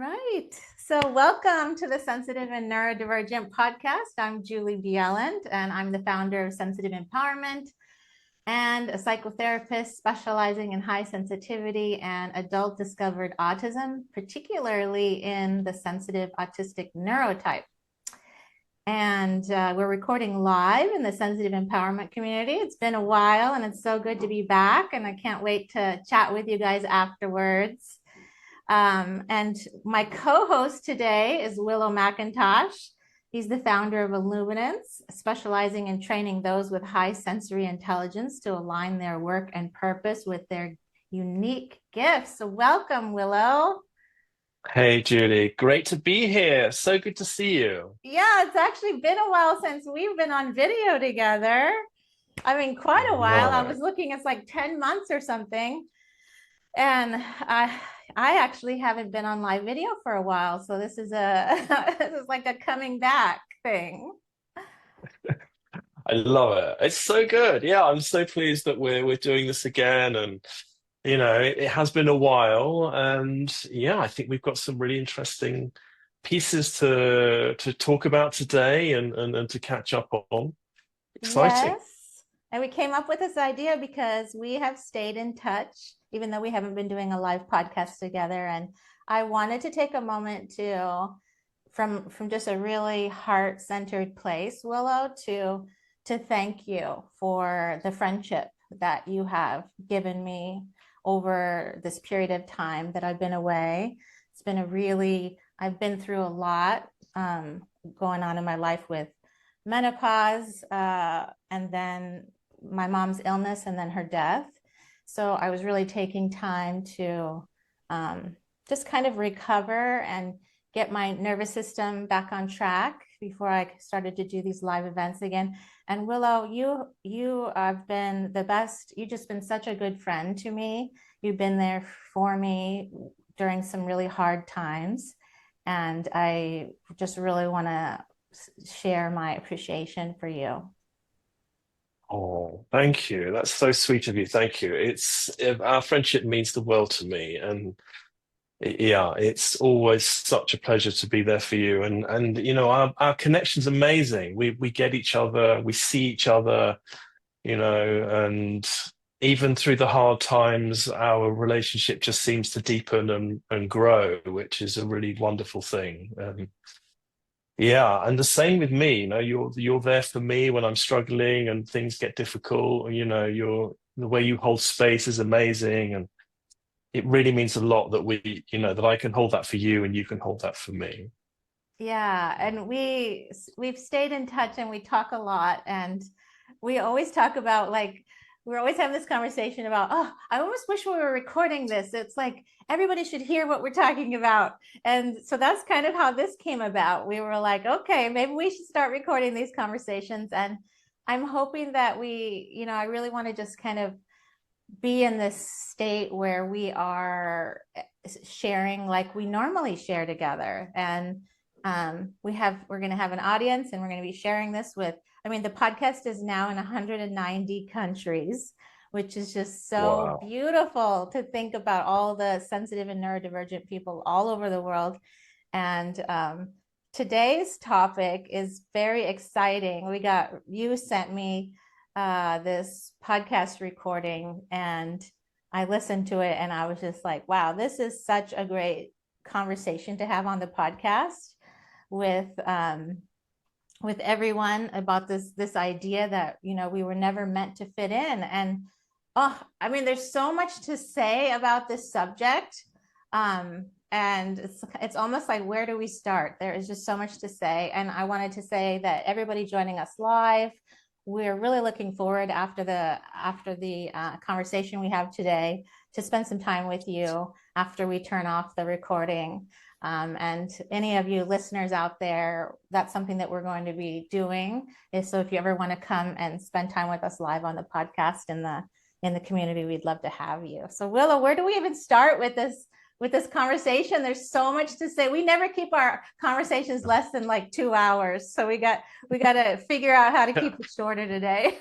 right. So, welcome to the Sensitive and Neurodivergent podcast. I'm Julie Bjelland, and I'm the founder of Sensitive Empowerment and a psychotherapist specializing in high sensitivity and adult discovered autism, particularly in the sensitive autistic neurotype. And we're recording live in the sensitive empowerment community. It's been a while, and it's so good to be back. And I can't wait to chat with you guys afterwards. And my co-host today is Willow McIntosh. He's the founder of Illuminance, specializing in training those with high sensory intelligence to align their work and purpose with their unique gifts. So welcome, Willow. Hey Judy, great to be here. So good to see you. Yeah, it's actually been a while since we've been on video together. I mean, quite a while. I No. was looking, it's like 10 months or something. And I actually haven't been on live video for a while. So this is this is like a coming back thing. I love it. It's so good. Yeah, I'm so pleased that we're doing this again. And it has been a while. And yeah, I think we've got some really interesting pieces to talk about today and to catch up on. Exciting. Yes. And we came up with this idea because we have stayed in touch, even though we haven't been doing a live podcast together. And I wanted to take a moment to, from just a really heart-centered place, Willow, to thank you for the friendship that you have given me over this period of time that I've been away. It's been I've been through a lot going on in my life with menopause, and then my mom's illness, and then her death. So I was really taking time to just kind of recover and get my nervous system back on track before I started to do these live events again. And Willow, you have been the best. You've just been such a good friend to me. You've been there for me during some really hard times. And I just really want to share my appreciation for you. Oh, thank you. That's so sweet of you. Thank you. Our friendship means the world to me, and yeah, it's always such a pleasure to be there for you. And our connection's amazing. We get each other, we see each other, and even through the hard times, our relationship just seems to deepen and grow, which is a really wonderful thing. Yeah, and the same with me. You're there for me when I'm struggling and things get difficult. The way you hold space is amazing, and it really means a lot that that I can hold that for you and you can hold that for me. Yeah, and we've stayed in touch and we talk a lot, and we always talk about, like, we're always having this conversation about, oh, I almost wish we were recording this. It's like everybody should hear what we're talking about. And so that's kind of how this came about. We were like, okay, maybe we should start recording these conversations. And I'm hoping that I really want to just kind of be in this state where we are sharing like we normally share together. And we're going to have an audience, and we're going to be sharing this with, I mean, the podcast is now in 190 countries, which is just so Wow. beautiful to think about, all the sensitive and neurodivergent people all over the world. And today's topic is very exciting. You sent me this podcast recording, and I listened to it, and I was just like, wow, this is such a great conversation to have on the podcast with everyone about this idea that we were never meant to fit in. And oh, I mean, there's so much to say about this subject, and it's almost like, where do we start? There is just so much to say. And I wanted to say that everybody joining us live, we're really looking forward after the conversation we have today to spend some time with you after we turn off the recording. And any of you listeners out there, that's something that we're going to be doing. So if you ever want to come and spend time with us live on the podcast in the community, we'd love to have you. So Willow, where do we even start with this conversation? There's so much to say. We never keep our conversations less than like 2 hours. So we got to figure out how to keep it shorter today.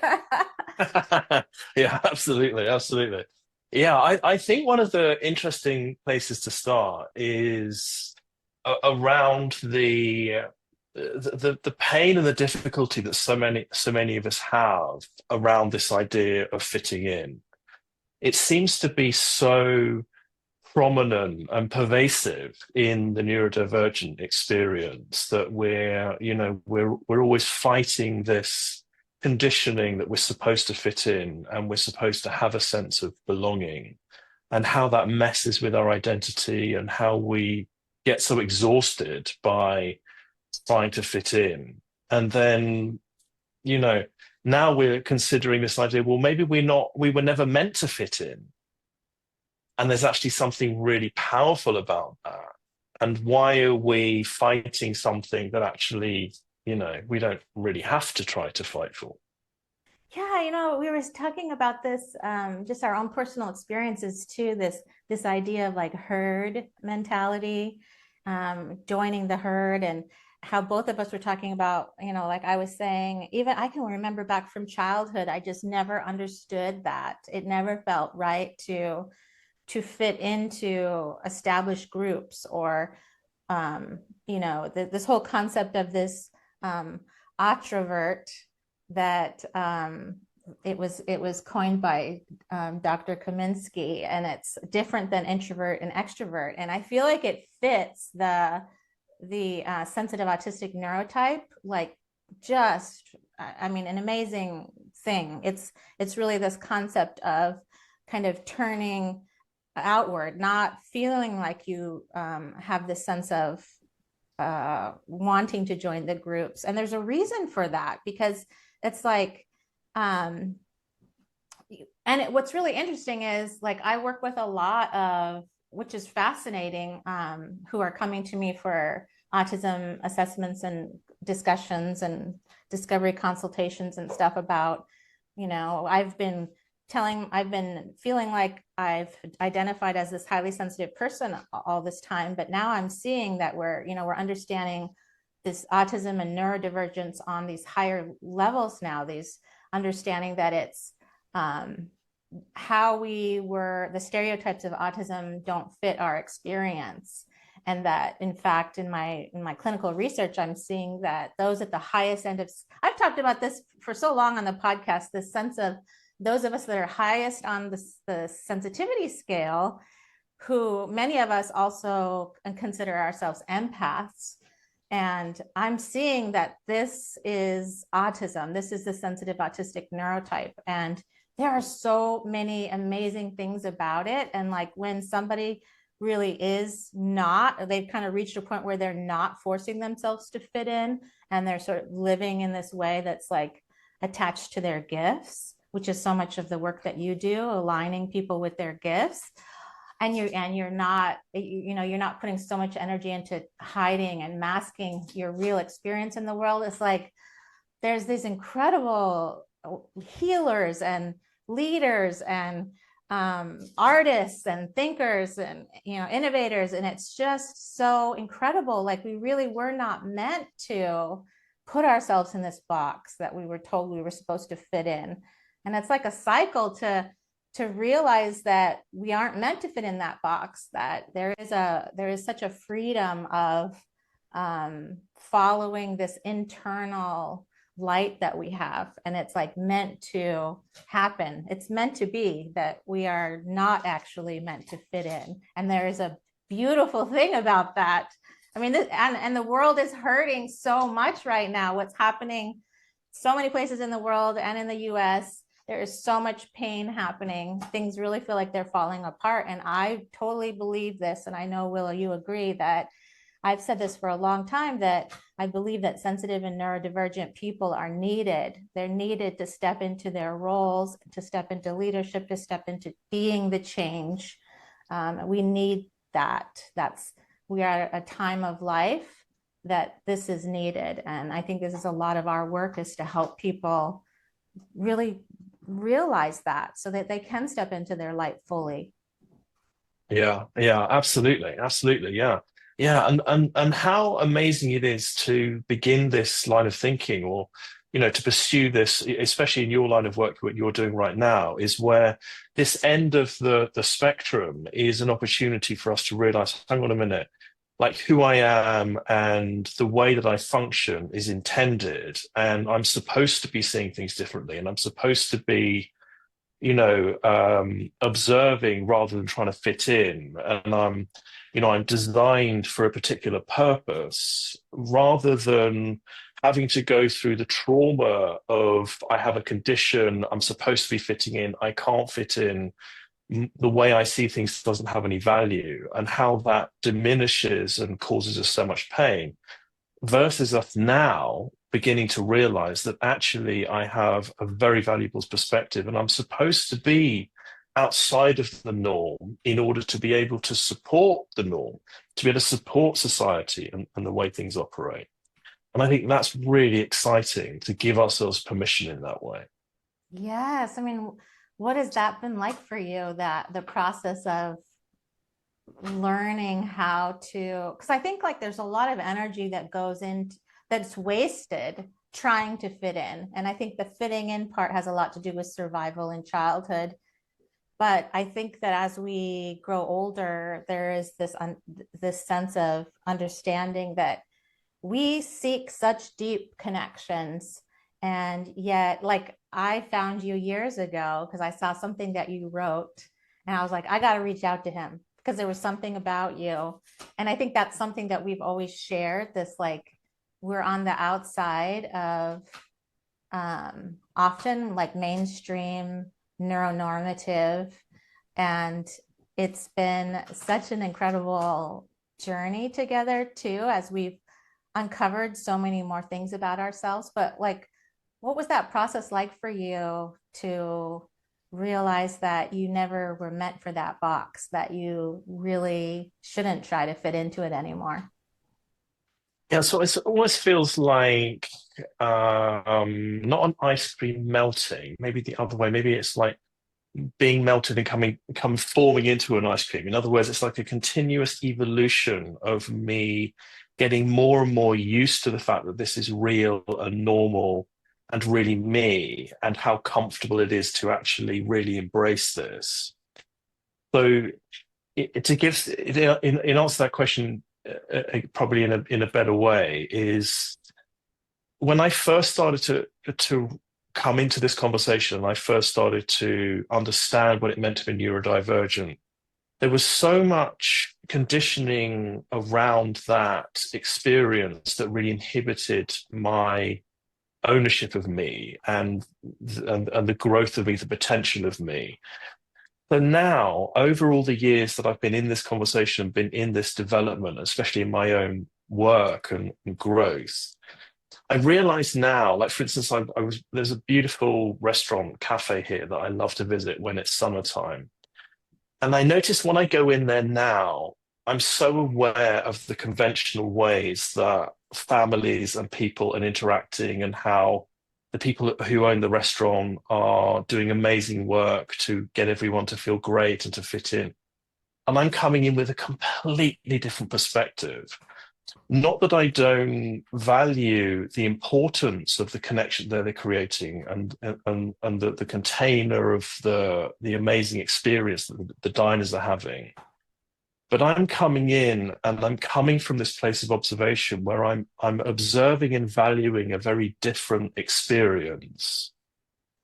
Yeah, absolutely, absolutely. Yeah, I think one of the interesting places to start is around the pain and the difficulty that so many of us have around this idea of fitting in. It seems to be so prominent and pervasive in the neurodivergent experience that we're always fighting this conditioning that we're supposed to fit in and we're supposed to have a sense of belonging, and how that messes with our identity and how we get so exhausted by trying to fit in. And then, you know, now we're considering this idea, well, maybe we were never meant to fit in. And there's actually something really powerful about that. And why are we fighting something that actually, we don't really have to try to fight for? Yeah, we were talking about this, just our own personal experiences too, this idea of like herd mentality, joining the herd, and how both of us were talking about, like I was saying, even I can remember back from childhood, I just never understood that. It never felt right to fit into established groups, or this whole concept of this introvert that it was coined by Dr. Kaminsky, and it's different than introvert and extrovert. And I feel like it fits the sensitive autistic neurotype, like just, I mean, an amazing thing. It's really this concept of kind of turning outward, not feeling like you have this sense of wanting to join the groups. And there's a reason for that, because it's like, what's really interesting is, like, I work with a lot of, which is fascinating, who are coming to me for autism assessments and discussions and discovery consultations and stuff about, I've been feeling like I've identified as this highly sensitive person all this time, but now I'm seeing that we're understanding this autism and neurodivergence on these higher levels now, these understanding that it's how the stereotypes of autism don't fit our experience. And that, in fact, in my clinical research, I'm seeing that those at the highest end of, I've talked about this for so long on the podcast, this sense of those of us that are highest on the sensitivity scale, who many of us also consider ourselves empaths. And I'm seeing that this is autism. This is the sensitive autistic neurotype. And there are so many amazing things about it. And like when somebody really is not, they've kind of reached a point where they're not forcing themselves to fit in, and they're sort of living in this way that's like attached to their gifts, which is so much of the work that you do, aligning people with their gifts. And you're not putting so much energy into hiding and masking your real experience in the world. It's like there's these incredible healers and leaders and artists and thinkers and innovators, and it's just so incredible. Like, we really were not meant to put ourselves in this box that we were told we were supposed to fit in. And it's like a cycle to realize that we aren't meant to fit in that box, that there is such a freedom of following this internal light that we have. And it's like meant to happen. It's meant to be, that we are not actually meant to fit in. And there is a beautiful thing about that. I mean, and the world is hurting so much right now. What's happening so many places in the world and in the US, there is so much pain happening. Things really feel like they're falling apart. And I totally believe this. And I know, Willow, you agree, that I've said this for a long time, that I believe that sensitive and neurodivergent people are needed. They're needed to step into their roles, to step into leadership, to step into being the change. We need that. We are at a time of life that this is needed. And I think this is a lot of our work, is to help people really realize that, so that they can step into their light fully. Yeah, absolutely, yeah. Yeah, and how amazing it is to begin this line of thinking, or to pursue this, especially in your line of work, what you're doing right now, is where this end of the spectrum is an opportunity for us to realize, hang on a minute, like who I am and the way that I function is intended, and I'm supposed to be seeing things differently, and I'm supposed to be, observing rather than trying to fit in. And I'm designed for a particular purpose rather than having to go through the trauma of I have a condition, I'm supposed to be fitting in, I can't fit in, the way I see things doesn't have any value, and how that diminishes and causes us so much pain, versus us now beginning to realize that actually I have a very valuable perspective and I'm supposed to be outside of the norm in order to be able to support the norm, to be able to support society and the way things operate. And I think that's really exciting to give ourselves permission in that way. Yes. I mean, what has that been like for you, that the process of learning how to, because I think like there's a lot of energy that goes in that's wasted trying to fit in. And I think the fitting in part has a lot to do with survival in childhood. But I think that as we grow older, there is this sense of understanding that we seek such deep connections. And yet, like, I found you years ago because I saw something that you wrote, and I was like, I got to reach out to him because there was something about you. And I think that's something that we've always shared, this like, we're on the outside of often like mainstream neuronormative. And it's been such an incredible journey together too, as we've uncovered so many more things about ourselves. But like, what was that process like for you to realize that you never were meant for that box, that you really shouldn't try to fit into it anymore? Yeah, so it almost feels like not an ice cream melting, maybe the other way. Maybe it's like being melted and forming into an ice cream. In other words, it's like a continuous evolution of me getting more and more used to the fact that this is real and normal and really me, and how comfortable it is to actually really embrace this. So to give in answer to that question, probably in a better way, is when I first started to come into this conversation, I first started to understand what it meant to be neurodivergent. There was so much conditioning around that experience that really inhibited my ownership of me and the growth of me, the potential of me. So now, over all the years that I've been in this conversation, been in this development, especially in my own work and growth, I realize now, like for instance, there's a beautiful restaurant cafe here that I love to visit when it's summertime. And I notice when I go in there now, I'm so aware of the conventional ways that families and people are interacting, and how the people who own the restaurant are doing amazing work to get everyone to feel great and to fit in. And I'm coming in with a completely different perspective. Not that I don't value the importance of the connection that they're creating, and the container of the amazing experience that the diners are having. But I'm coming in and I'm coming from this place of observation where I'm observing and valuing a very different experience.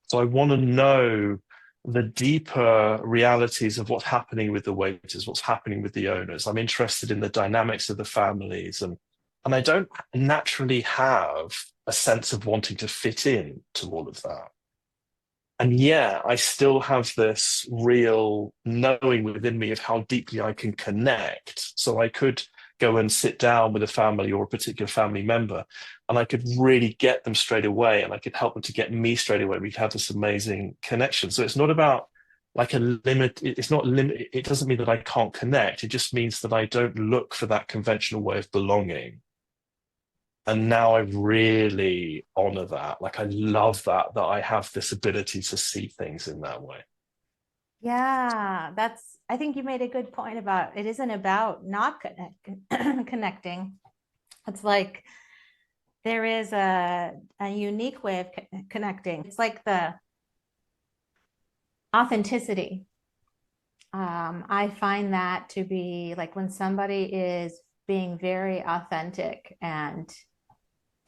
So I want to know the deeper realities of what's happening with the waiters, what's happening with the owners. I'm interested in the dynamics of the families, and I don't naturally have a sense of wanting to fit in to all of that. And yeah, I still have this real knowing within me of how deeply I can connect. So I could go and sit down with a family or a particular family member, and I could really get them straight away, and I could help them to get me straight away. We'd have this amazing connection. So it's not about like a limit. It's not limit. It doesn't mean that I can't connect. It just means that I don't look for that conventional way of belonging. And now I really honor that. Like I love that I have this ability to see things in that way. Yeah, I think you made a good point about it isn't about not connecting. It's like there is a unique way of connecting. It's like the authenticity. I find that to be like when somebody is being very authentic and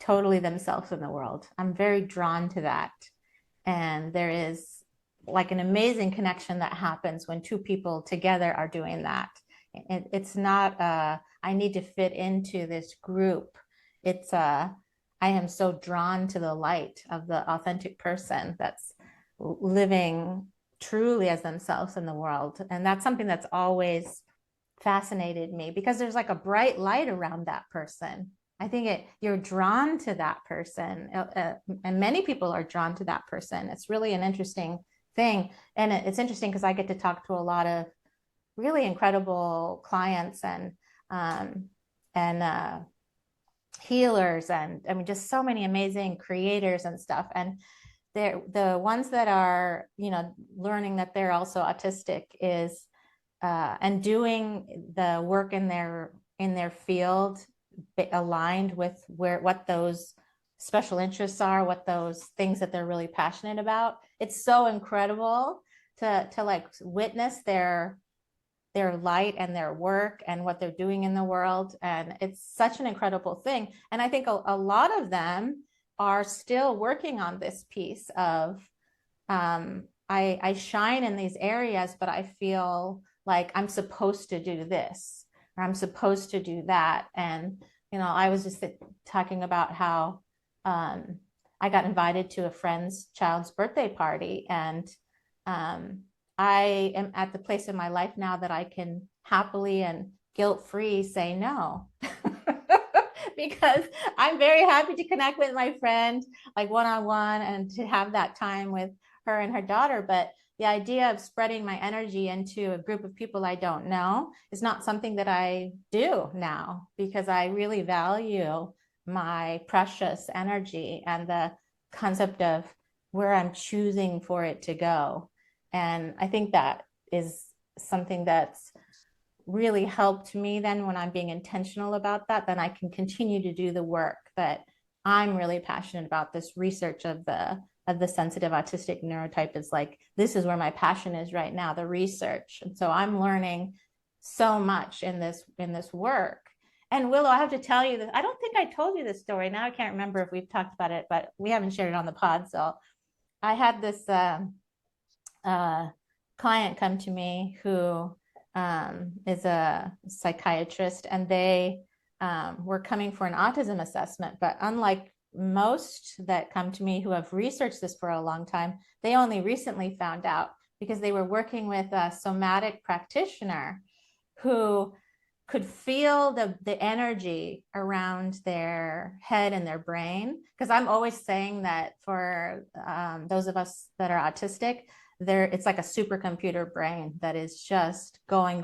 totally themselves in the world. I'm very drawn to that. And there is like an amazing connection that happens when two people together are doing that. It's not I need to fit into this group. It's I am so drawn to the light of the authentic person that's living truly as themselves in the world. And that's something that's always fascinated me because there's like a bright light around that person. I think you're drawn to that person, and many people are drawn to that person. It's really an interesting thing, and it's interesting because I get to talk to a lot of really incredible clients um, and healers, and I mean just so many amazing creators and stuff. And they're the ones that are learning that they're also autistic is and doing the work in their field aligned with what those special interests are, what those things that they're really passionate about. It's so incredible to like witness their light and their work and what they're doing in the world. And it's such an incredible thing. And I think a lot of them are still working on this piece of I shine in these areas, but I feel like I'm supposed to do this or I'm supposed to do that. And, I was just talking about how I got invited to a friend's child's birthday party. And I am at the place in my life now that I can happily and guilt-free say no. Because I'm very happy to connect with my friend like one-on-one and to have that time with her and her daughter. But the idea of spreading my energy into a group of people I don't know is not something that I do now because I really value my precious energy and the concept of where I'm choosing for it to go. And I think that is something that's really helped me then when I'm being intentional about that, then I can continue to do the work that I'm really passionate about. This research of the sensitive autistic neurotype is like, this is where my passion is right now, the research. And so I'm learning so much in this work. And Willow, I have to tell you this. I don't think I told you this story. Now I can't remember if we've talked about it, but we haven't shared it on the pod. So I had this client come to me who is a psychiatrist, and they were coming for an autism assessment. But unlike most that come to me who have researched this for a long time, they only recently found out because they were working with a somatic practitioner who could feel the energy around their head and their brain. Because I'm always saying that for those of us that are autistic, it's like a supercomputer brain that is just going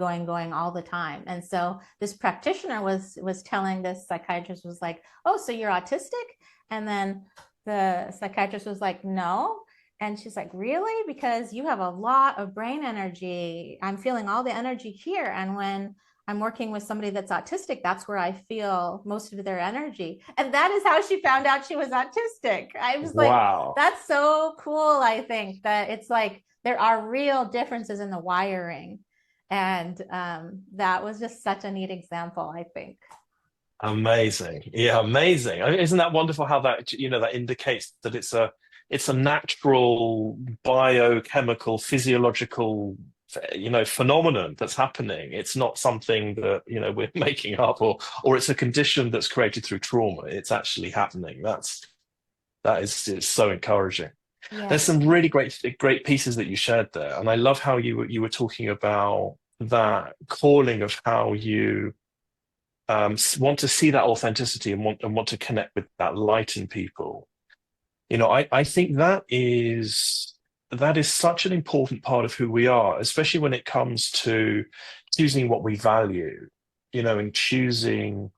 all the time. And so this practitioner was telling this psychiatrist, was like, oh, so you're autistic? And then the psychiatrist was like, no. And she's like, really? Because you have a lot of brain energy. I'm feeling all the energy here. And when I'm working with somebody that's autistic, that's where I feel most of their energy. And that is how she found out she was autistic. I was like, Wow. that's so cool. I think that it's like, there are real differences in the wiring. And that was just such a neat example, I think. Amazing. Yeah, amazing. I mean, isn't that wonderful how that, that indicates that it's a natural biochemical, physiological, phenomenon that's happening. It's not something that, we're making up or it's a condition that's created through trauma. It's actually happening. It's so encouraging. There's Yes. some really great pieces that you shared there, and I love how you were talking about that calling of how you want to see that authenticity and want to connect with that light in people. I think that is such an important part of who we are, especially when it comes to choosing what we value, and choosing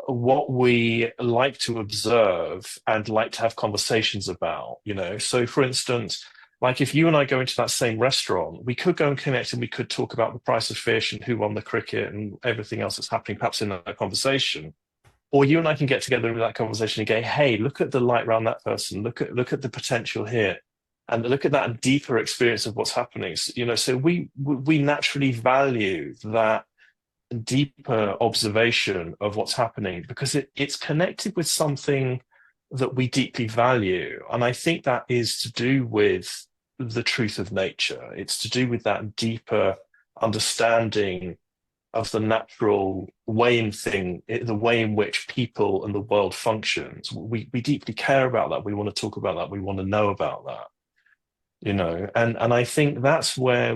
what we like to observe and like to have conversations about, So for instance, like if you and I go into that same restaurant, we could go and connect and we could talk about the price of fish and who won the cricket and everything else that's happening perhaps in that conversation. Or you and I can get together in that conversation and go, hey, look at the light around that person, look at the potential here. And look at that deeper experience of what's happening. So we naturally value that deeper observation of what's happening, because it's connected with something that we deeply value. And I think that is to do with the truth of nature. It's to do with that deeper understanding of the natural way the way in which people and the world functions. We deeply care about that. We want to talk about that. We want to know about that, and I think that's where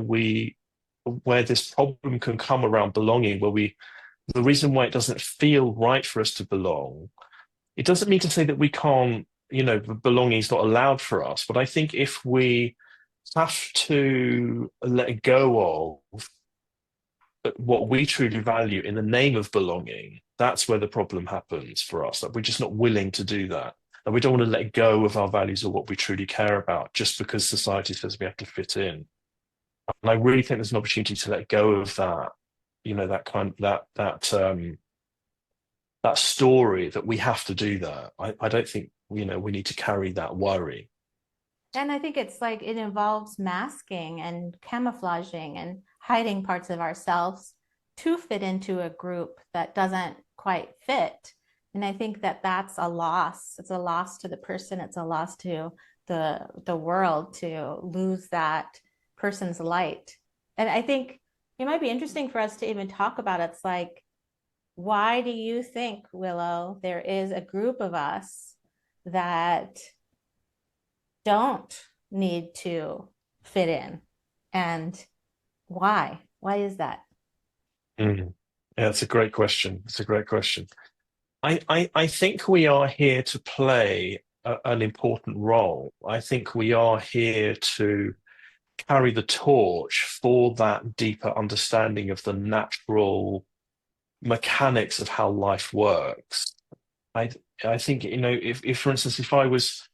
this problem can come around belonging, the reason why it doesn't feel right for us to belong. It doesn't mean to say that we can't, belonging is not allowed for us. But I think if we have to let go of what we truly value in the name of belonging, that's where the problem happens for us. That we're just not willing to do that. And we don't want to let go of our values or what we truly care about just because society says we have to fit in. And I really think there's an opportunity to let go of that, that story that we have to do that. I don't think, we need to carry that worry. And I think it's like it involves masking and camouflaging and hiding parts of ourselves to fit into a group that doesn't quite fit. And I think that that's a loss. It's a loss to the person. It's a loss to the world to lose that person's light. And I think it might be interesting for us to even talk about it. It's like, why do you think, Willow, there is a group of us that don't need to fit in? And why? Why is that? Mm. Yeah, it's a great question. It's a great question. I think we are here to play an important role. I think we are here to carry the torch for that deeper understanding of the natural mechanics of how life works. I I think, if for instance, if I was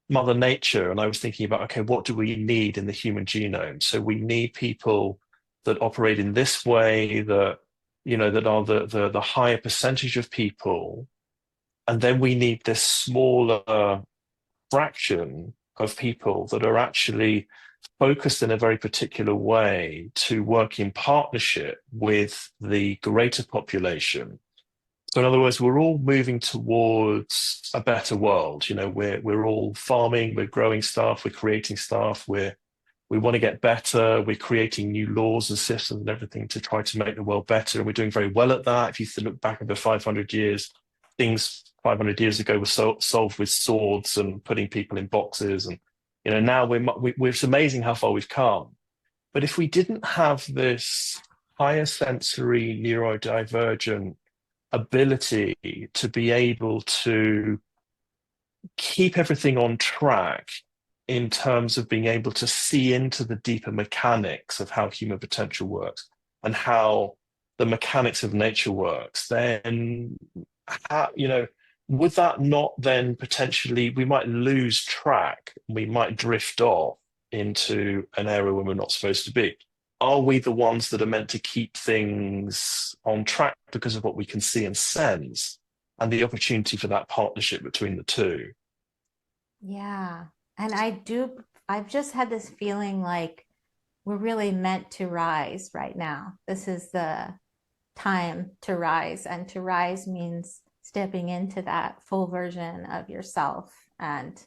Mother Nature and I was thinking about, okay, what do we need in the human genome? So we need people that operate in this way, that are the higher percentage of people. And then we need this smaller fraction of people that are actually focused in a very particular way to work in partnership with the greater population. So in other words, we're all moving towards a better world. We're all farming, we're growing stuff, we're creating stuff, we want to get better, we're creating new laws and systems and everything to try to make the world better. And we're doing very well at that. If you look back over 500 years, things 500 years ago were solved with swords and putting people in boxes. And, now it's amazing how far we've come. But if we didn't have this higher sensory neurodivergent ability to be able to keep everything on track in terms of being able to see into the deeper mechanics of how human potential works and how the mechanics of nature works, then would that not then potentially, we might lose track, we might drift off into an area where we're not supposed to be? Are we the ones that are meant to keep things on track because of what we can see and sense and the opportunity for that partnership between the two? Yeah. And I've just had this feeling like we're really meant to rise right now. This is the time to rise. And to rise means stepping into that full version of yourself and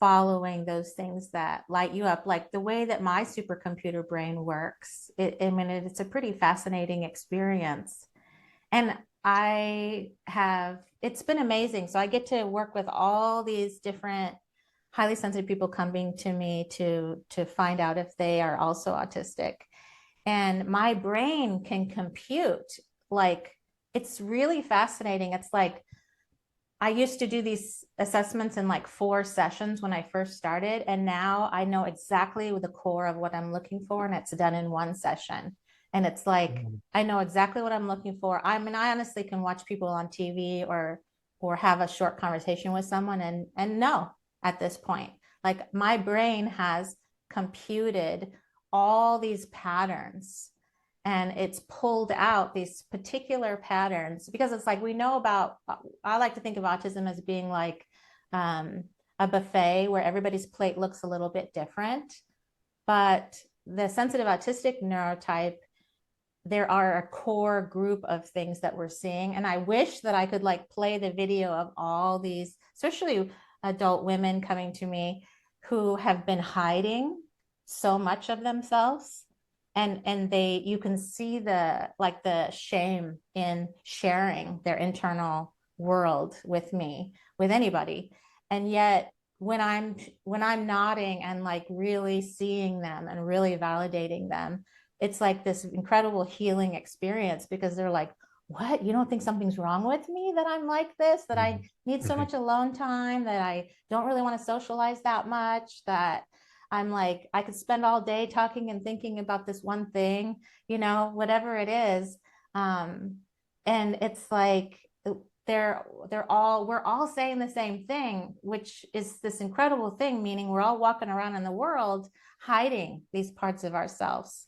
following those things that light you up, like the way that my supercomputer brain works. It's a pretty fascinating experience. And it's been amazing. So I get to work with all these different highly sensitive people coming to me to find out if they are also autistic. And my brain can compute, like, it's really fascinating. It's like I used to do these assessments in like 4 sessions when I first started, and now I know exactly the core of what I'm looking for, and it's done in 1 session. And it's like I know exactly what I'm looking for. I mean, I honestly can watch people on TV or have a short conversation with someone and know at this point. Like my brain has computed all these patterns and it's pulled out these particular patterns because it's like we know about, I like to think of autism as being like a buffet where everybody's plate looks a little bit different. But the sensitive autistic neurotype, there are a core group of things that we're seeing. And I wish that I could like play the video of all these, especially adult women coming to me who have been hiding so much of themselves. And they, you can see the like the shame in sharing their internal world with me, with anybody. And yet when I'm nodding and like really seeing them and really validating them, it's like this incredible healing experience because they're like, what? You don't think something's wrong with me that I'm like this, that I need so much alone time, that I don't really want to socialize that much, that I'm like, I could spend all day talking and thinking about this one thing, whatever it is. Um, and it's like we're all saying the same thing, which is this incredible thing, meaning we're all walking around in the world hiding these parts of ourselves.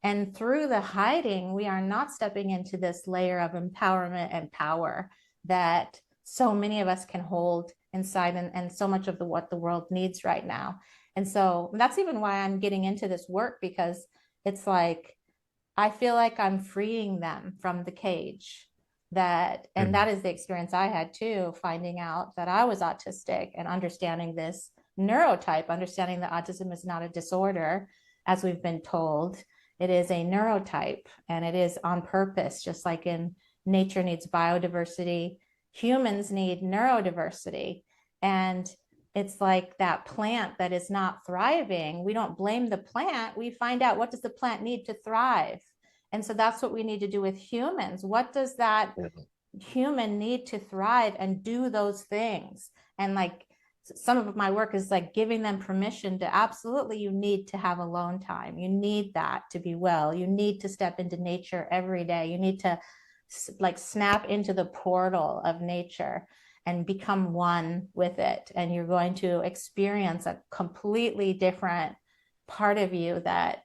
And through the hiding, we are not stepping into this layer of empowerment and power that so many of us can hold inside, and so much of what the world needs right now. And so that's even why I'm getting into this work, because it's like I feel like I'm freeing them from the cage. And that is the experience I had too, finding out that I was autistic and understanding this neurotype, understanding that autism is not a disorder, as we've been told. It is a neurotype, and it is on purpose, just like in nature needs biodiversity, humans need neurodiversity. And it's like that plant that is not thriving. We don't blame the plant. We find out, what does the plant need to thrive? And so that's what we need to do with humans. What does that human need to thrive and do those things? And like some of my work is like giving them permission to absolutely, you need to have alone time. You need that to be well. You need to step into nature every day. You need to like snap into the portal of nature and become one with it. And you're going to experience a completely different part of you that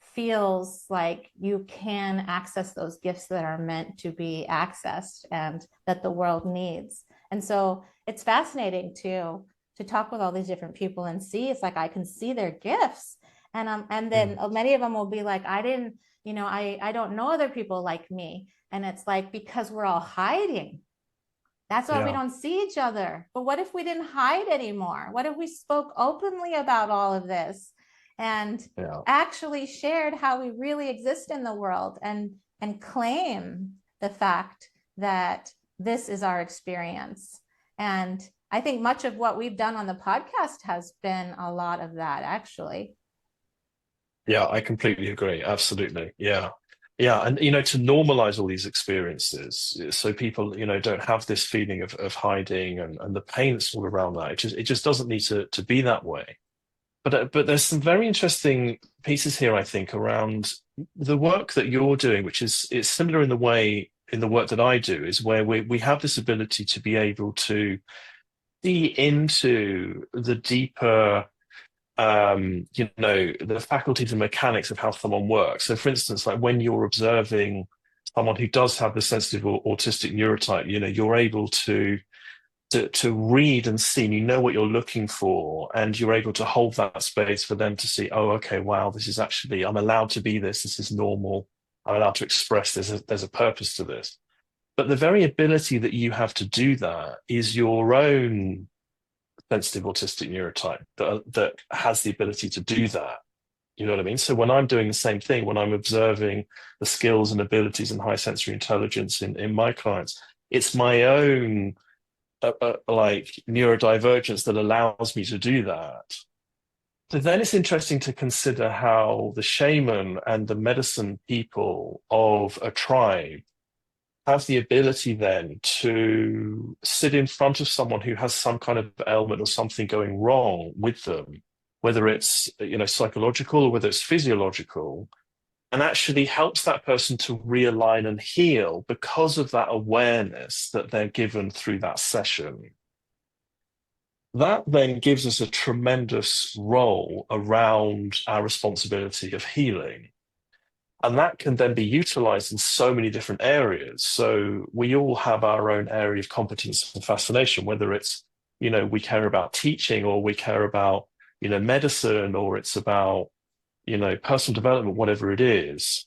feels like you can access those gifts that are meant to be accessed and that the world needs. And so it's fascinating to talk with all these different people and see, it's like I can see their gifts. And then many of them will be like, I didn't, I don't know other people like me. And it's like, because we're all hiding. That's why we don't see each other. But what if we didn't hide anymore? What if we spoke openly about all of this and actually shared how we really exist in the world, and claim the fact that this is our experience? And I think much of what we've done on the podcast has been a lot of that, actually. Yeah, I completely agree. Absolutely. Yeah. Yeah. And, to normalize all these experiences so people, don't have this feeling of hiding and the pain that's all around that. It just doesn't need to be that way. But there's some very interesting pieces here, I think, around the work that you're doing, which it's similar in the way in the work that I do, is where we have this ability to be able to see into the deeper the faculties and mechanics of how someone works. So for instance, like when you're observing someone who does have the sensitive or autistic neurotype, you're able to read and see, and you know what you're looking for, and you're able to hold that space for them to see, oh, okay, wow, this is actually, I'm allowed to be this is normal, I'm allowed to express this, there's a purpose to this. But the very ability that you have to do that is your own sensitive autistic neurotype that has the ability to do that. You know what I mean? So when I'm doing the same thing, when I'm observing the skills and abilities and high sensory intelligence in my clients, it's my own like neurodivergence that allows me to do that. So then it's interesting to consider how the shaman and the medicine people of a tribe have the ability then to sit in front of someone who has some kind of ailment or something going wrong with them, whether it's psychological or whether it's physiological, and actually helps that person to realign and heal because of that awareness that they're given through that session. That then gives us a tremendous role around our responsibility of healing. And that can then be utilized in so many different areas. So we all have our own area of competence and fascination, whether it's, we care about teaching, or we care about, medicine, or it's about, personal development, whatever it is.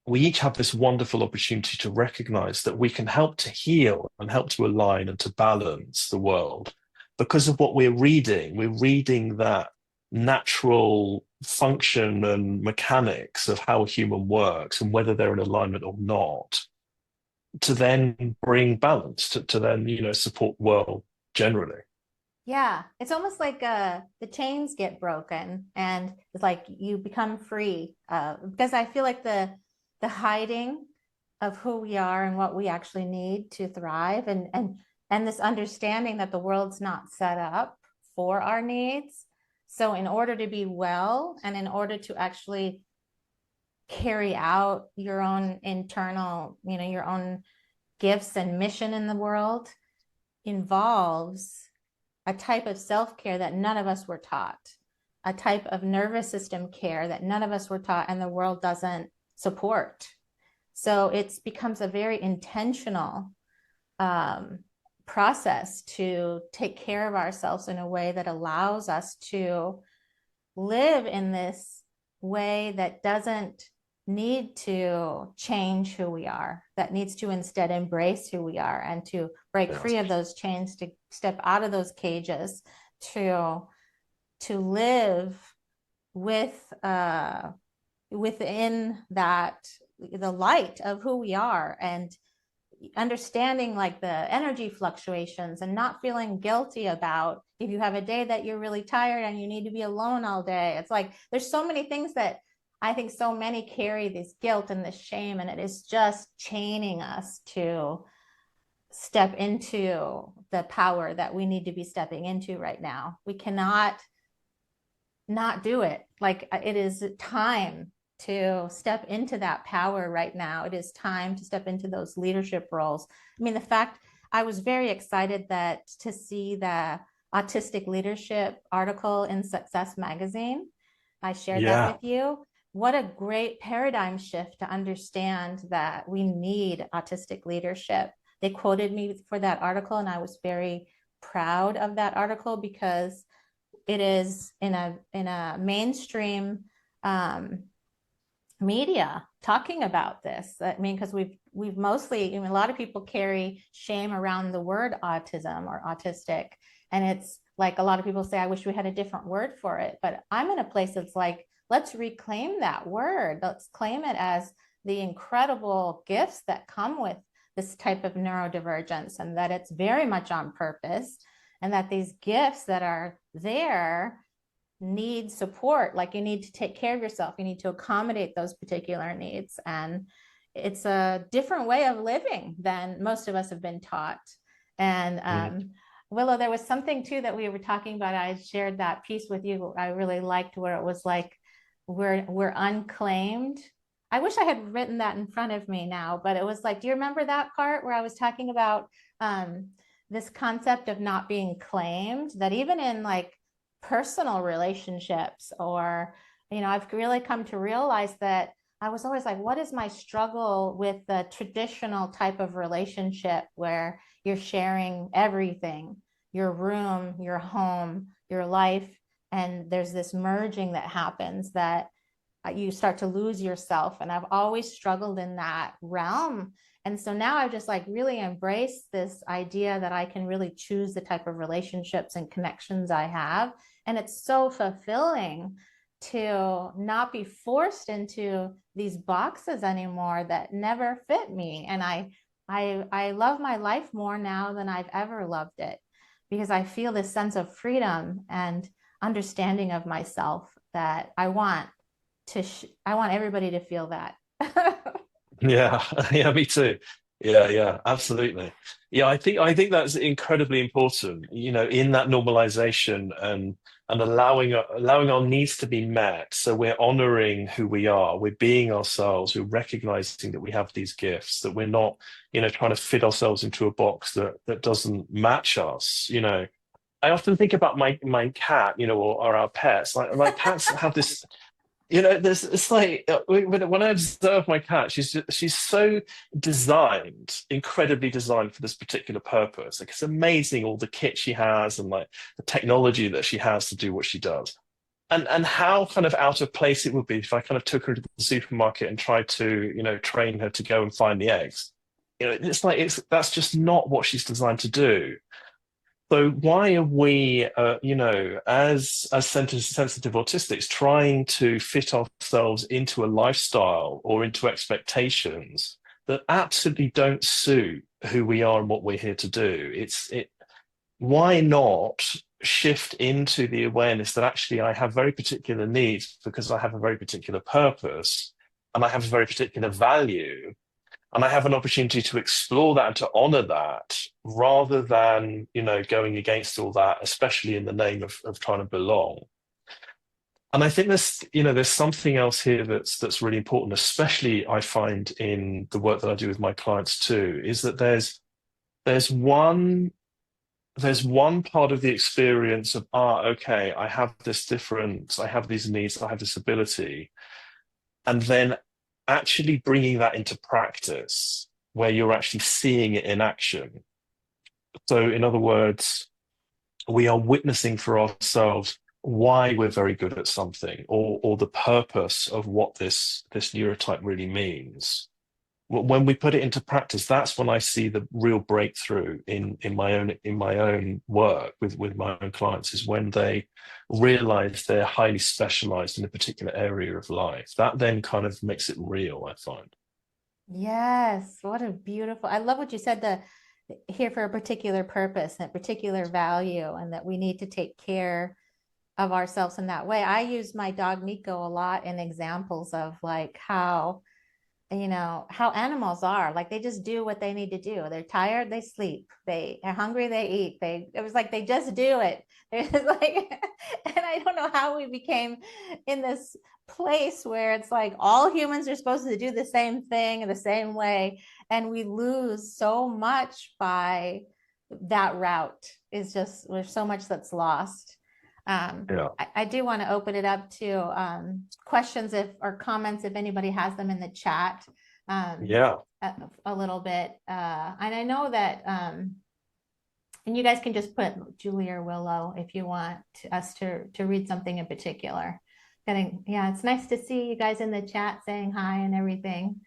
we each have this wonderful opportunity to recognize that we can help to heal and help to align and to balance the world because of what we're reading. We're reading that natural function and mechanics of how a human works and whether they're in alignment or not, to then bring balance, to then, support the world generally. Yeah, it's almost like the chains get broken and it's like you become free. Because I feel like the hiding of who we are and what we actually need to thrive, and this understanding that the world's not set up for our needs. So in order to be well and in order to actually carry out your own internal, your own gifts and mission in the world involves a type of self-care that none of us were taught, a type of nervous system care that none of us were taught and the world doesn't support. So it becomes a very intentional process to take care of ourselves in a way that allows us to live in this way that doesn't need to change who we are, that needs to instead embrace who we are and to break Yeah. free of those chains, to step out of those cages, to live with within that, the light of who we are, and understanding like the energy fluctuations and not feeling guilty about if you have a day that you're really tired and you need to be alone all day. It's like there's so many things that I think so many carry this guilt and this shame, and it is just chaining us to step into the power that we need to be stepping into right now. We cannot not do it. Like it is time to step into that power right now. It is time to step into those leadership roles. I mean, the fact I was very excited that to see the autistic leadership article in Success Magazine. I shared that Yeah. with you. What a great paradigm shift to understand that we need autistic leadership. They quoted me for that article, and I was very proud of that article because it is in a mainstream media talking about this. I mean, because we've mostly, a lot of people carry shame around the word autism or autistic, and it's like a lot of people say, I wish we had a different word for it. But I'm in a place that's like, let's reclaim that word. Let's claim it as the incredible gifts that come with this type of neurodivergence, and that it's very much on purpose, and that these gifts that are there need support. Like you need to take care of yourself, you need to accommodate those particular needs, and it's a different way of living than most of us have been taught. And Mm. Willow, there was something too that we were talking about. I shared that piece with you. I really liked where it was like we're unclaimed. I wish I had written that in front of me now, but it was like, do you remember that part where I was talking about this concept of not being claimed, that even in like personal relationships, or I've really come to realize that I was always like, what is my struggle with the traditional type of relationship where you're sharing everything, your room, your home, your life, and there's this merging that happens that you start to lose yourself. And I've always struggled in that realm. And so now I've just like really embraced this idea that I can really choose the type of relationships and connections I have. And it's so fulfilling to not be forced into these boxes anymore that never fit me. And I love my life more now than I've ever loved it, because I feel this sense of freedom and understanding of myself that I want I want everybody to feel that. Yeah, yeah, me too. Yeah, yeah, absolutely. Yeah, I think that's incredibly important, in that normalization and allowing our needs to be met. So we're honoring who we are, we're being ourselves, we're recognizing that we have these gifts, that we're not, trying to fit ourselves into a box that doesn't match us. I often think about my cat, or our pets. Like cats have this. There's it's like when I observe my cat, she's so designed, incredibly designed for this particular purpose. Like it's amazing all the kit she has and like the technology that she has to do what she does. and how kind of out of place it would be if I kind of took her to the supermarket and tried to, train her to go and find the eggs. It's like that's just not what she's designed to do. So why are we, as sensitive autistics, trying to fit ourselves into a lifestyle or into expectations that absolutely don't suit who we are and what we're here to do? Why not shift into the awareness that actually I have very particular needs because I have a very particular purpose and I have a very particular value, and I have an opportunity to explore that and to honor that rather than, going against all that, especially in the name of trying to belong. And I think there's something else here that's really important, especially I find in the work that I do with my clients too, is that there's one part of the experience of, okay, I have this difference, I have these needs, I have this ability, and then actually bringing that into practice where you're actually seeing it in action. So, in other words, we are witnessing for ourselves why we're very good at something, or the purpose of what this neurotype really means. When we put it into practice, that's when I see the real breakthrough in my own work with my own clients, is when they realize they're highly specialized in a particular area of life. That then kind of makes it real, I find. Yes, what a beautiful, I love what you said, the here for a particular purpose and a particular value, and that we need to take care of ourselves in that way. I use my dog Nico a lot in examples of like how how animals are. Like they just do what they need to do. They're tired, they sleep. They are hungry, they eat. It was like they just do it. It's like, and I don't know how we became in this place where it's like all humans are supposed to do the same thing in the same way, and we lose so much by that route. Is just there's so much that's lost. Yeah. I do want to open it up to questions or comments if anybody has them in the chat, Yeah. a little bit. And I know that, and you guys can just put Julie or Willow if you want us to read something in particular. Yeah, it's nice to see you guys in the chat saying hi and everything.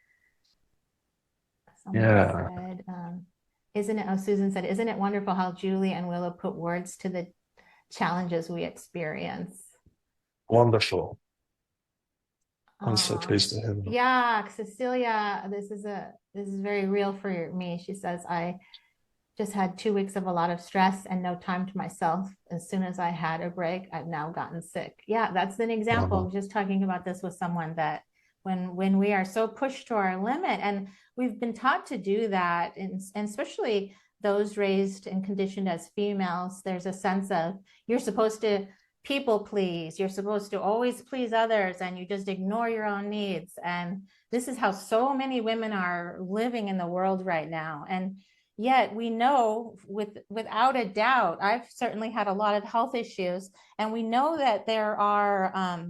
Someone Yeah. said, Susan said, isn't it wonderful how Julie and Willow put words to the challenges we experience? Wonderful. I'm so pleased to hear that. Yeah, Cecilia, this is very real for me. She says, I just had 2 weeks of a lot of stress and no time to myself. As soon as I had a break, I've now gotten sick. Yeah, that's an example. Mhm. Just talking about this with someone that when we are so pushed to our limit, and we've been taught to do that, and especially those raised and conditioned as females, there's a sense of you're supposed to people please, you're supposed to always please others, and you just ignore your own needs. And this is how so many women are living in the world right now. And yet we know without a doubt, I've certainly had a lot of health issues, and we know that there are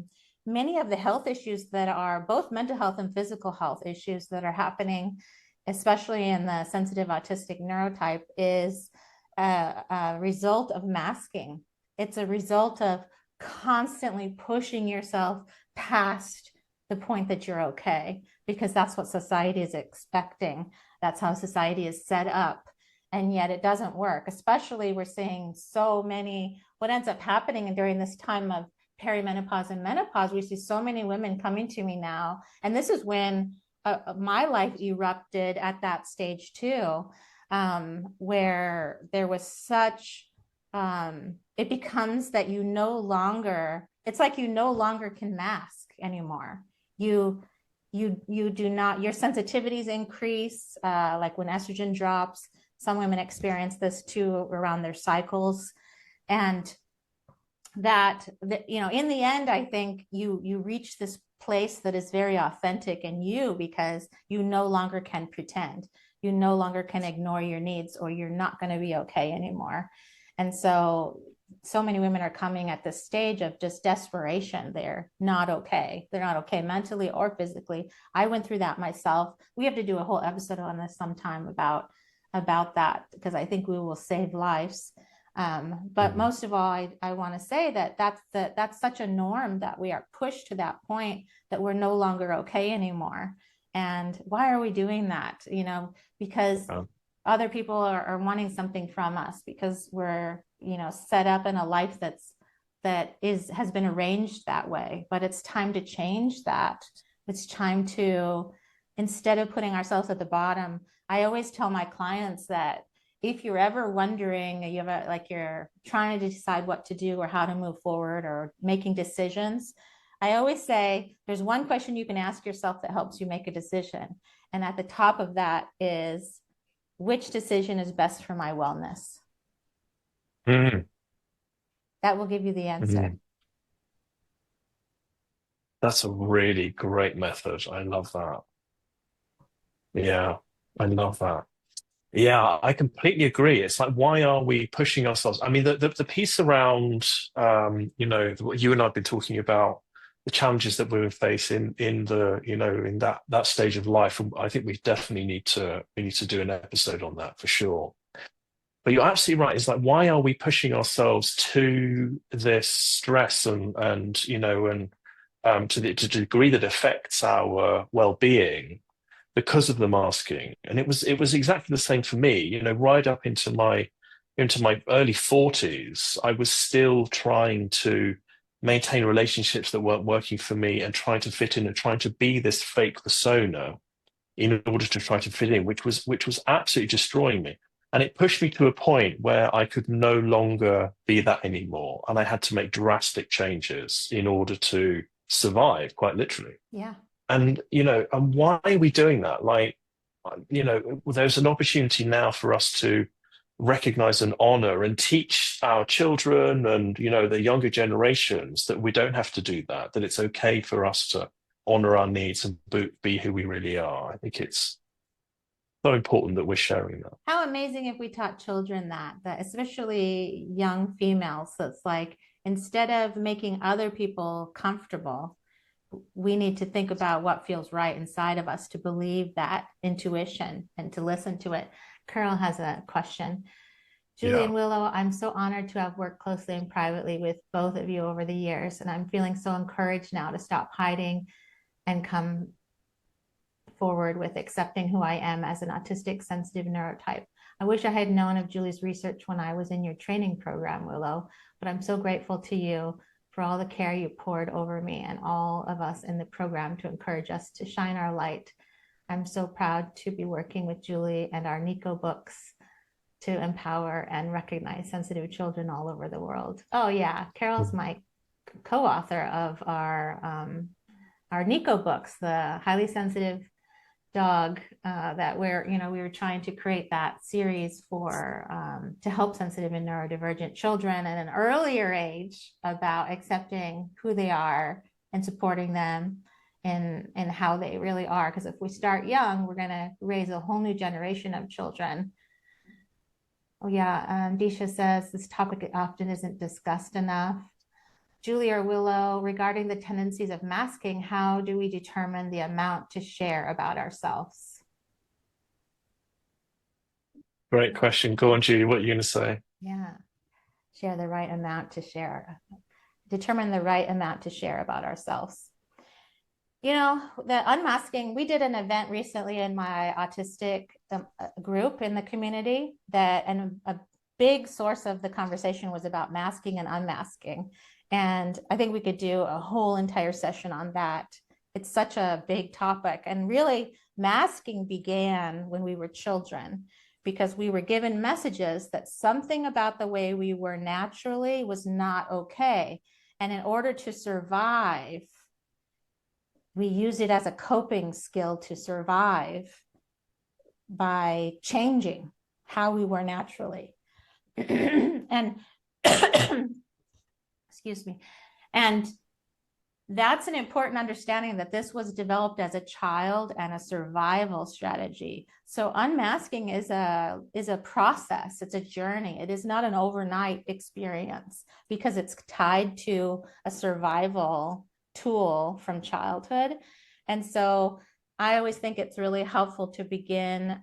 many of the health issues that are both mental health and physical health issues that are happening, especially in the sensitive autistic neurotype, is a result of masking. It's a result of constantly pushing yourself past the point that you're okay, because that's what society is expecting. That's how society is set up. And yet it doesn't work. Especially we're seeing so many, what ends up happening during this time of perimenopause and menopause, we see so many women coming to me now. And this is when my life erupted at that stage too, where there was such, it becomes that it's like you no longer can mask anymore. You do not, your sensitivities increase, like when estrogen drops. Some women experience this too around their cycles. And that in the end, I think you reach this place that is very authentic in you, because you no longer can pretend. You no longer can ignore your needs, or you're not going to be okay anymore. And so many women are coming at this stage of just desperation. They're not okay. They're not okay mentally or physically. I went through that myself. We have to do a whole episode on this sometime about that, because I think we will save lives. But most of all, I want to say that that's such a norm that we are pushed to that point that we're no longer okay anymore. And why are we doing that? You know, because other people are wanting something from us, because we're, you know, set up in a life has been arranged that way. But it's time to change that. It's time to, instead of putting ourselves at the bottom, I always tell my clients that if you're ever wondering, you're trying to decide what to do or how to move forward or making decisions, I always say there's one question you can ask yourself that helps you make a decision. And at the top of that is, which decision is best for my wellness? Mm. That will give you the answer. That's a really great method. I love that. Yeah, I love that. Yeah, I completely agree. It's like, why are we pushing ourselves? I mean, the piece around, you know, what you and I've been talking about, the challenges that we're facing in the, you know, in that stage of life. And I think we need to do an episode on that for sure. But you're absolutely right. It's like, why are we pushing ourselves to this stress and you know, and to the degree that affects our well-being because of the masking? And it was exactly the same for me. You know, right up into my early 40s, I was still trying to maintain relationships that weren't working for me and trying to fit in and trying to be this fake persona in order to try to fit in, which was absolutely destroying me. And it pushed me to a point where I could no longer be that anymore. And I had to make drastic changes in order to survive, quite literally. Yeah. And, you know, and why are we doing that? Like, you know, there's an opportunity now for us to recognize and honor and teach our children and, you know, the younger generations that we don't have to do that, that it's okay for us to honor our needs and be who we really are. I think it's so important that we're sharing that. How amazing if we taught children that especially young females. So it's like, instead of making other people comfortable, we need to think about what feels right inside of us, to believe that intuition and to listen to it. Carol has a question. Julie Yeah. and Willow, I'm so honored to have worked closely and privately with both of you over the years, and I'm feeling so encouraged now to stop hiding and come forward with accepting who I am as an autistic sensitive neurotype. I wish I had known of Julie's research when I was in your training program, Willow, but I'm so grateful to you for all the care you poured over me and all of us in the program to encourage us to shine our light. I'm so proud to be working with Julie and our Nico books to empower and recognize sensitive children all over the world. Oh yeah, Carol's my co-author of our Nico books, the highly sensitive dog that we were trying to create that series for to help sensitive and neurodivergent children at an earlier age about accepting who they are and supporting them in how they really are. Because if we start young, we're going to raise a whole new generation of children. Oh yeah, Disha says this topic often isn't discussed enough. Julie or Willow, regarding the tendencies of masking, how do we determine the amount to share about ourselves? Great question. Go on, Julie. What are you going to say? Yeah, share the right amount to share. Determine the right amount to share about ourselves. You know, the unmasking, we did an event recently in my autistic group in the community and a big source of the conversation was about masking and unmasking. And I think we could do a whole entire session on that. It's such a big topic. And really, masking began when we were children, because we were given messages that something about the way we were naturally was not okay. And in order to survive, we use it as a coping skill to survive by changing how we were naturally. And excuse me. And that's an important understanding, that this was developed as a child and a survival strategy. So unmasking is a process. It's a journey. It is not an overnight experience, because it's tied to a survival tool from childhood. And so I always think it's really helpful to begin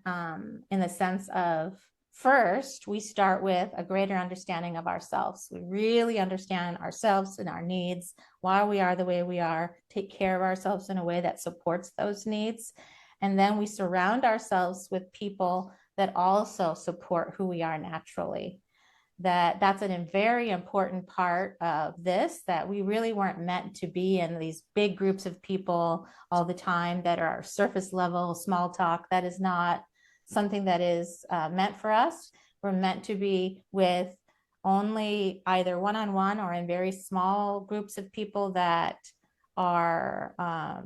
in the sense of first, we start with a greater understanding of ourselves. We really understand ourselves and our needs, why we are the way we are, take care of ourselves in a way that supports those needs. And then we surround ourselves with people that also support who we are naturally. That's a very important part of this, that we really weren't meant to be in these big groups of people all the time that are surface level small talk. That is not something that is meant for us. We're meant to be with only either one-on-one or in very small groups of people that are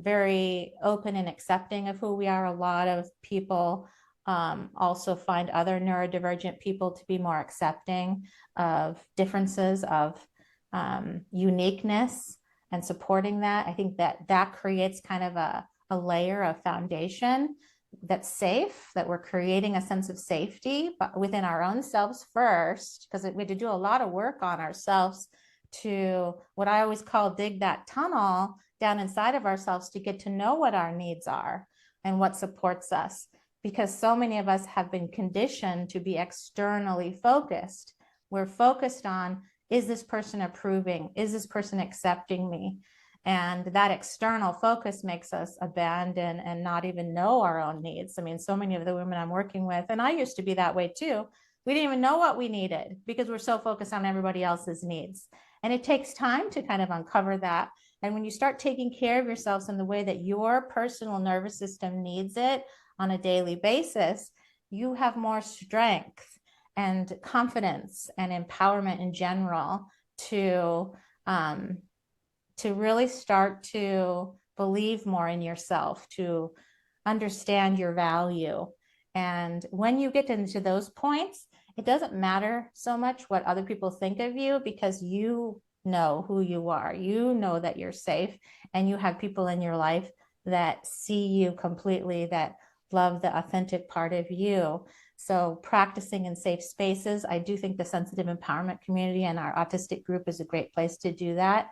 very open and accepting of who we are. A lot of people also find other neurodivergent people to be more accepting of differences, of uniqueness, and supporting that. I think that creates kind of a layer of foundation that's safe, that we're creating a sense of safety but within our own selves first, because we had to do a lot of work on ourselves to, what I always call, dig that tunnel down inside of ourselves to get to know what our needs are and what supports us. Because so many of us have been conditioned to be externally focused. We're focused on, is this person approving? Is this person accepting me? And that external focus makes us abandon and not even know our own needs. I mean, so many of the women I'm working with, and I used to be that way too, we didn't even know what we needed because we're so focused on everybody else's needs. And it takes time to kind of uncover that. And when you start taking care of yourselves in the way that your personal nervous system needs it on a daily basis, you have more strength and confidence and empowerment in general to really start to believe more in yourself, to understand your value. And when you get into those points, it doesn't matter so much what other people think of you, because you know who you are. You know that you're safe, and you have people in your life that see you completely, that love the authentic part of you. So practicing in safe spaces, I do think the sensitive empowerment community and our autistic group is a great place to do that,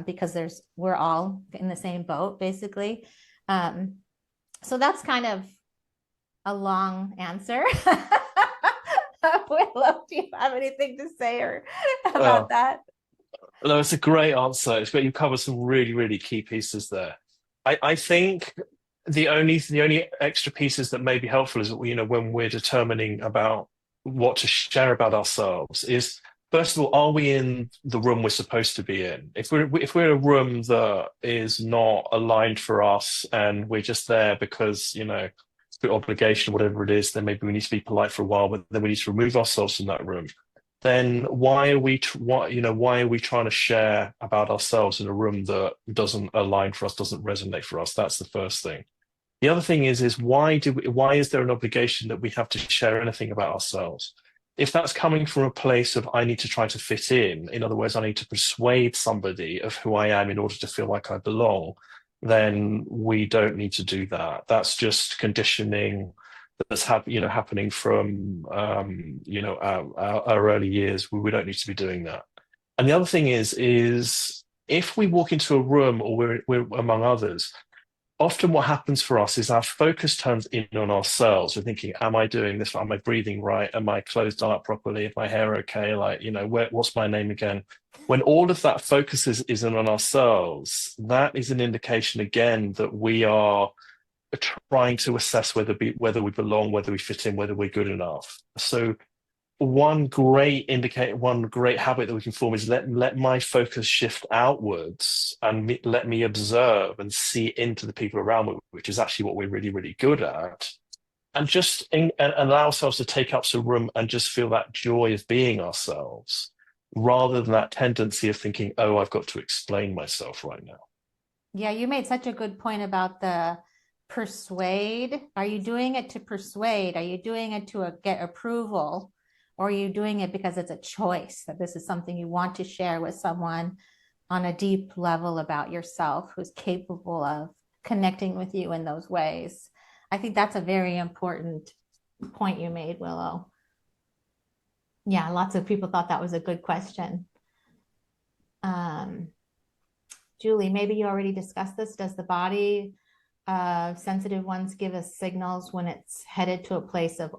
because we're all in the same boat, basically. So that's kind of a long answer. Willow, do you have anything to say about Oh, that? no, it's a great answer. It's great. You covered some really, really key pieces there. I think the only extra pieces that may be helpful is, when we're determining about what to share about ourselves is, first of all, are we in the room we're supposed to be in? If we're in a room that is not aligned for us and we're just there because, through obligation, whatever it is, then maybe we need to be polite for a while, but then we need to remove ourselves from that room. Then why are we trying to share about ourselves in a room that doesn't align for us, doesn't resonate for us? That's the first thing. The other thing is why is there an obligation that we have to share anything about ourselves? If that's coming from a place of, I need to try to fit in other words, I need to persuade somebody of who I am in order to feel like I belong, then we don't need to do that. That's just conditioning that's happening from our early years. We don't need to be doing that. And the other thing is if we walk into a room or we're among others, often what happens for us is our focus turns in on ourselves. We're thinking, am I doing this? Am I breathing right? Am I clothes done up properly? Is my hair okay? What's my name again? When all of that focus is in on ourselves, that is an indication again that we are trying to assess whether we belong, whether we fit in, whether we're good enough. So one great habit that we can form is let my focus shift outwards and let me observe and see into the people around me, which is actually what we're really, really good at. And and allow ourselves to take up some room and just feel that joy of being ourselves, rather than that tendency of thinking, oh, I've got to explain myself right now. Yeah, you made such a good point about the persuade. Are you doing it to persuade? Are you doing it to get approval? Or are you doing it because it's a choice, that this is something you want to share with someone on a deep level about yourself who's capable of connecting with you in those ways? I think that's a very important point you made, Willow. Yeah, lots of people thought that was a good question. Julie, maybe you already discussed this. Does the body sensitive ones give us signals when it's headed to a place of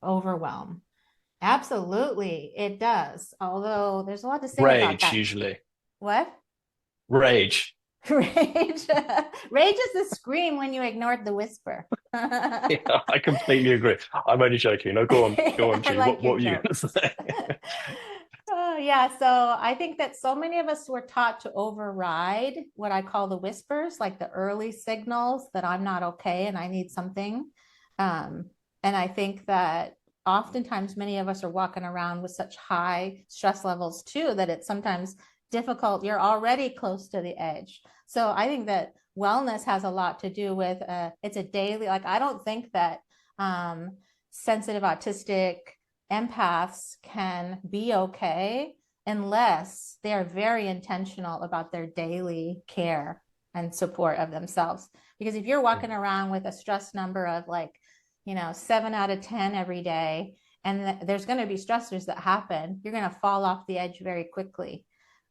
overwhelm. Absolutely, it does. Although there's a lot to say about Rage, that. usually. What? Rage. Rage. Rage is the scream when you ignored the whisper. Yeah, I completely agree. I'm only joking. No, go on, I Julie. like your What were you going jokes. to say? Oh, yeah. So I think that so many of us were taught to override what I call the whispers, like the early signals that I'm not okay and I need something. And I think that oftentimes many of us are walking around with such high stress levels too that it's sometimes difficult. You're already close to the edge. So I think that wellness has a lot to do with it's a daily, like I don't think that sensitive autistic empaths can be okay unless they are very intentional about their daily care and support of themselves. Because if you're walking around with a stress number of like, 7 out of 10 every day, and there's going to be stressors that happen, you're going to fall off the edge very quickly.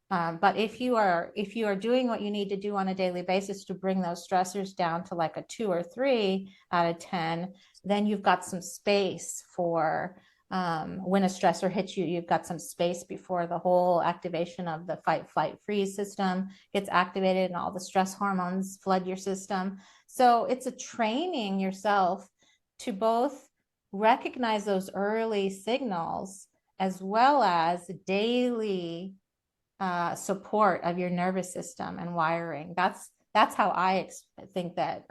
But if you are doing what you need to do on a daily basis to bring those stressors down to like a 2 or 3 out of 10, then you've got some space for when a stressor hits you, you've got some space before the whole activation of the fight, flight, freeze system gets activated and all the stress hormones flood your system. So it's a training yourself to both recognize those early signals as well as daily support of your nervous system and wiring. That's how I think that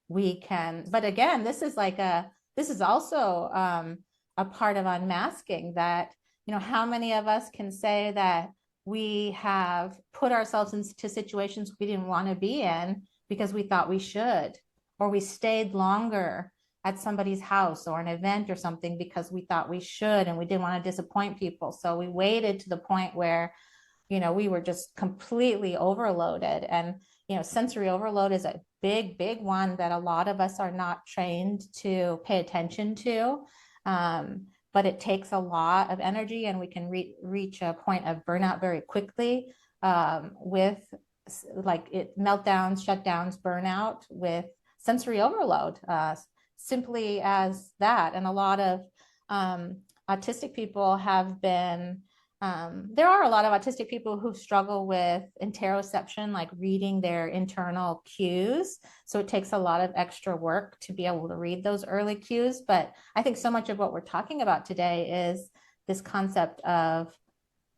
we can. But again, this is also a part of unmasking that how many of us can say that we have put ourselves into situations we didn't want to be in because we thought we should, or we stayed longer at somebody's house or an event or something because we thought we should and we didn't want to disappoint people. So we waited to the point where we were just completely overloaded. And sensory overload is a big one that a lot of us are not trained to pay attention to. But it takes a lot of energy, and we can reach a point of burnout very quickly with like meltdowns, shutdowns, burnout with sensory overload, simply as that. And a lot of autistic people have been there are a lot of autistic people who struggle with interoception, like reading their internal cues. So it takes a lot of extra work to be able to read those early cues. But I think so much of what we're talking about today is this concept of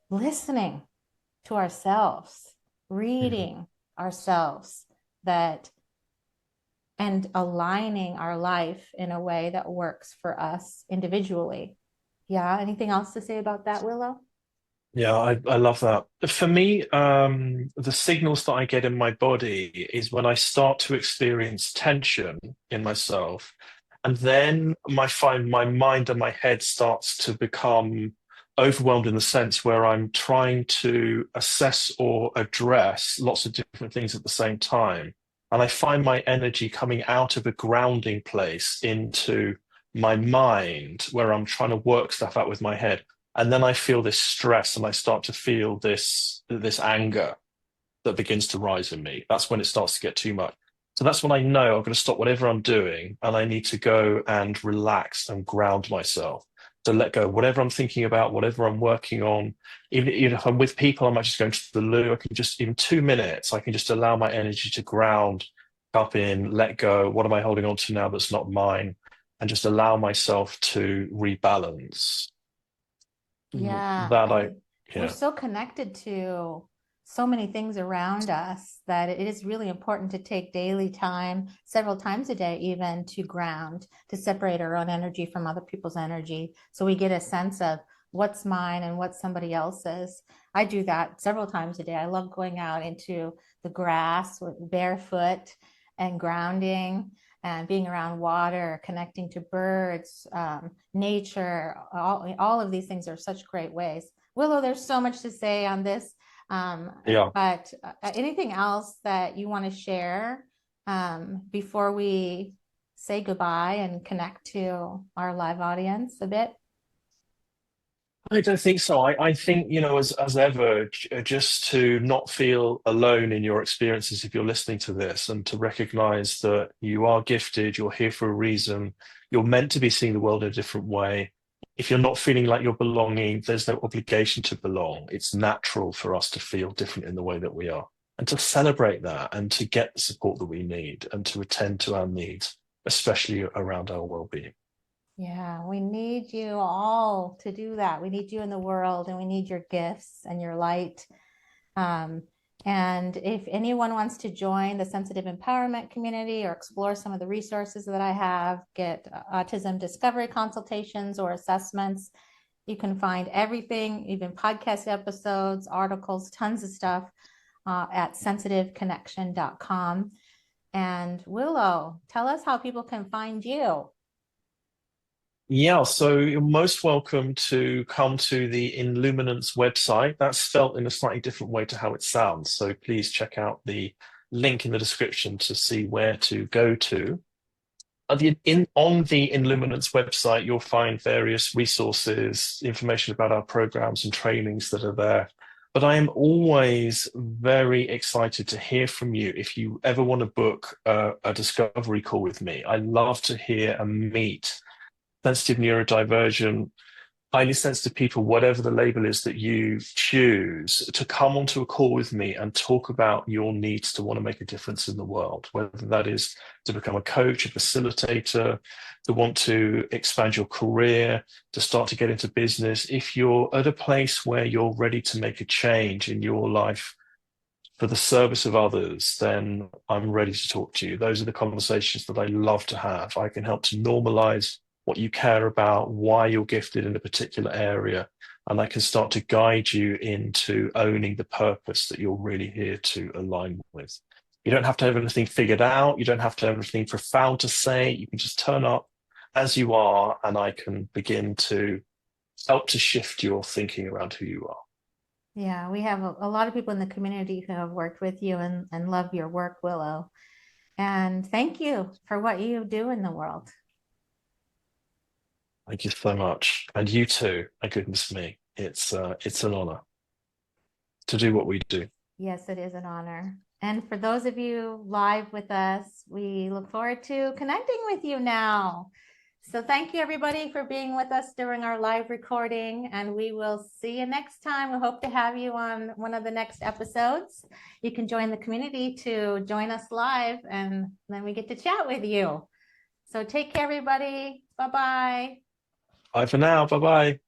listening to ourselves, reading ourselves, and aligning our life in a way that works for us individually. Yeah. Anything else to say about that, Willow? Yeah, I love that. For me, the signals that I get in my body is when I start to experience tension in myself, and then find my mind and my head starts to become overwhelmed in the sense where I'm trying to assess or address lots of different things at the same time. And I find my energy coming out of a grounding place into my mind where I'm trying to work stuff out with my head. And then I feel this stress and I start to feel this anger that begins to rise in me. That's when it starts to get too much. So that's when I know I'm going to stop whatever I'm doing and I need to go and relax and ground myself. To let go of whatever I'm thinking about, whatever I'm working on. Even if I'm with people, I might just go into the loo. I can just, even 2 minutes, I can just allow my energy to ground up in, let go. What am I holding on to now that's not mine? And just allow myself to rebalance. Yeah, That I, and we're yeah. so connected to so many things around us that it is really important to take daily time, several times a day, even to ground, to separate our own energy from other people's energy. So we get a sense of what's mine and what's somebody else's. I do that several times a day. I love going out into the grass barefoot and grounding and being around water, connecting to birds, nature, all of these things are such great ways. Willow, there's so much to say on this, Yeah. but anything else that you want to share before we say goodbye and connect to our live audience a bit? I don't think so. I think, as ever, just to not feel alone in your experiences if you're listening to this, and to recognize that you are gifted, you're here for a reason, you're meant to be seeing the world in a different way. If you're not feeling like you're belonging, there's no obligation to belong. It's natural for us to feel different in the way that we are, and to celebrate that and to get the support that we need and to attend to our needs, especially around our well-being. Yeah, we need you all to do that. We need you in the world, and we need your gifts and your light. Um, and if anyone wants to join the sensitive empowerment community or explore some of the resources that I have, get autism discovery consultations or assessments, you can find everything, even podcast episodes, articles, tons of stuff at sensitiveconnection.com. And Willow, tell us how people can find you. Yeah, so you're most welcome to come to the Illuminance website. That's spelt in a slightly different way to how it sounds. So please check out the link in the description to see where to go to. On the Illuminance website, you'll find various resources, information about our programs and trainings that are there. But I am always very excited to hear from you if you ever want to book a discovery call with me. I love to hear and meet sensitive, neurodivergent, highly sensitive people, whatever the label is that you choose, to come onto a call with me and talk about your needs to want to make a difference in the world, whether that is to become a coach, a facilitator, to want to expand your career, to start to get into business. If you're at a place where you're ready to make a change in your life for the service of others, then I'm ready to talk to you. Those are the conversations that I love to have. I can help to normalize what you care about, why you're gifted in a particular area, and I can start to guide you into owning the purpose that you're really here to align with. You don't have to have anything figured out. You don't have to have anything profound to say. You can just turn up as you are, and I can begin to help to shift your thinking around who you are. Yeah, we have a lot of people in the community who have worked with you and love your work, Willow. And thank you for what you do in the world. Thank you so much. And you too. My goodness me. It's an honor to do what we do. Yes, it is an honor. And for those of you live with us, we look forward to connecting with you now. So thank you everybody for being with us during our live recording, and we will see you next time. We hope to have you on one of the next episodes. You can join the community to join us live, and then we get to chat with you. So take care, everybody. Bye-bye. Bye for now. Bye bye.